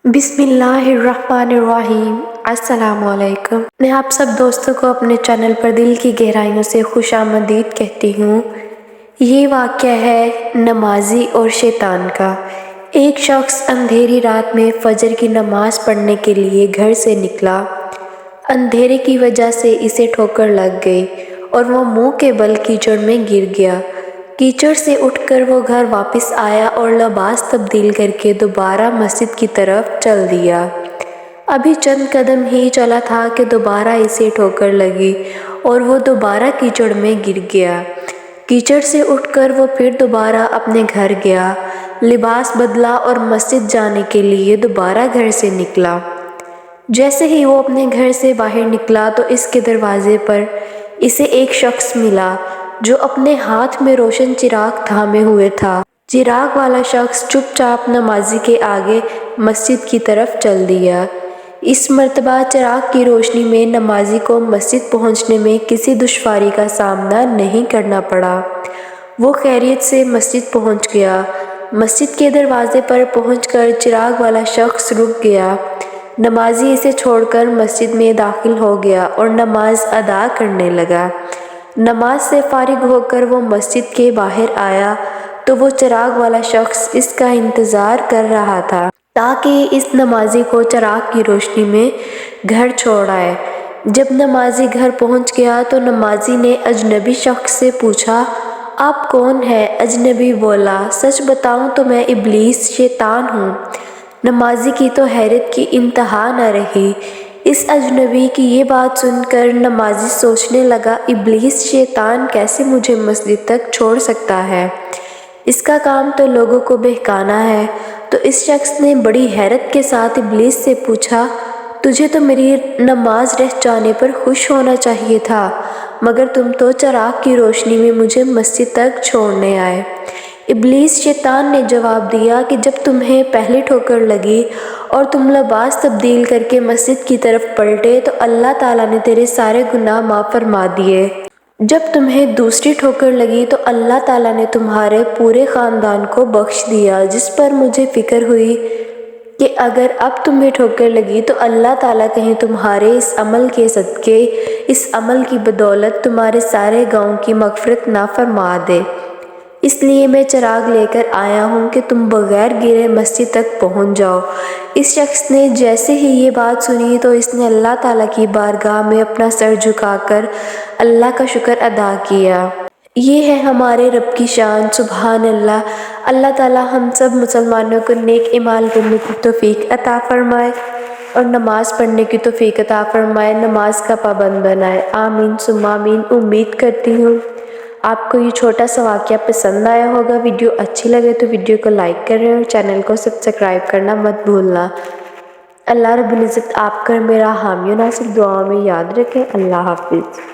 بسم اللہ الرحمن الرحیم۔ السلام علیکم۔ میں آپ سب دوستوں کو اپنے چینل پر دل کی گہرائیوں سے خوش آمدید کہتی ہوں۔ یہ واقعہ ہے نمازی اور شیطان کا۔ ایک شخص اندھیری رات میں فجر کی نماز پڑھنے کے لیے گھر سے نکلا۔ اندھیرے کی وجہ سے اسے ٹھوکر لگ گئی اور وہ منہ کے بل کیچڑ میں گر گیا۔ کیچڑ سے اٹھ کر وہ گھر واپس آیا اور لباس تبدیل کر کے دوبارہ مسجد کی طرف چل دیا۔ ابھی چند قدم ہی چلا تھا کہ دوبارہ اسے ٹھوکر لگی اور وہ دوبارہ کیچڑ میں گر گیا۔ کیچڑ سے اٹھ کر وہ پھر دوبارہ اپنے گھر گیا، لباس بدلا اور مسجد جانے کے لیے دوبارہ گھر سے نکلا۔ جیسے ہی وہ اپنے گھر سے باہر نکلا تو اس کے دروازے پر اسے ایک شخص ملا جو اپنے ہاتھ میں روشن چراغ تھامے ہوئے تھا۔ چراغ والا شخص چپ چاپ نمازی کے آگے مسجد کی طرف چل دیا۔ اس مرتبہ چراغ کی روشنی میں نمازی کو مسجد پہنچنے میں کسی دشواری کا سامنا نہیں کرنا پڑا۔ وہ خیریت سے مسجد پہنچ گیا۔ مسجد کے دروازے پر پہنچ کر چراغ والا شخص رک گیا۔ نمازی اسے چھوڑ کر مسجد میں داخل ہو گیا اور نماز ادا کرنے لگا۔ نماز سے فارغ ہو کر وہ مسجد کے باہر آیا تو وہ چراغ والا شخص اس کا انتظار کر رہا تھا تاکہ اس نمازی کو چراغ کی روشنی میں گھر چھوڑ آئے۔ جب نمازی گھر پہنچ گیا تو نمازی نے اجنبی شخص سے پوچھا، آپ کون ہیں؟ اجنبی بولا، سچ بتاؤں تو میں ابلیس شیطان ہوں۔ نمازی کی تو حیرت کی انتہا نہ رہی۔ اس اجنبی کی یہ بات سن کر نمازی سوچنے لگا، ابلیس شیطان کیسے مجھے مسجد تک چھوڑ سکتا ہے؟ اس کا کام تو لوگوں کو بہکانا ہے۔ تو اس شخص نے بڑی حیرت کے ساتھ ابلیس سے پوچھا، تجھے تو میری نماز رہ جانے پر خوش ہونا چاہیے تھا، مگر تم تو چراغ کی روشنی میں مجھے مسجد تک چھوڑنے آئے۔ ابلیس شیطان نے جواب دیا کہ جب تمہیں پہلی ٹھوکر لگی اور تم لباس تبدیل کر کے مسجد کی طرف پلٹے تو اللہ تعالیٰ نے تیرے سارے گناہ معاف فرما دیے۔ جب تمہیں دوسری ٹھوکر لگی تو اللہ تعالیٰ نے تمہارے پورے خاندان کو بخش دیا، جس پر مجھے فکر ہوئی کہ اگر اب تمہیں ٹھوکر لگی تو اللہ تعالیٰ کہیں تمہارے اس عمل کے صدقے، اس عمل کی بدولت تمہارے سارے گناہوں کی مغفرت نہ فرما دے۔ اس لیے میں چراغ لے کر آیا ہوں کہ تم بغیر گرے مسجد تک پہنچ جاؤ۔ اس شخص نے جیسے ہی یہ بات سنی تو اس نے اللہ تعالیٰ کی بارگاہ میں اپنا سر جھکا کر اللہ کا شکر ادا کیا۔ یہ ہے ہمارے رب کی شان، سبحان اللہ۔ اللہ تعالیٰ ہم سب مسلمانوں کو نیک اعمال کرنے کی توفیق عطا فرمائے اور نماز پڑھنے کی توفیق عطا فرمائے، نماز کا پابند بنائے، آمین ثم آمین۔ امید کرتی ہوں آپ کو یہ چھوٹا سا واقعہ پسند آیا ہوگا۔ ویڈیو اچھی لگے تو ویڈیو کو لائک کریں اور چینل کو سبسکرائب کرنا مت بھولنا۔ اللہ رب العزت آپ کا میرا حامی و ناصر، دعاؤں میں یاد رکھیں۔ اللہ حافظ۔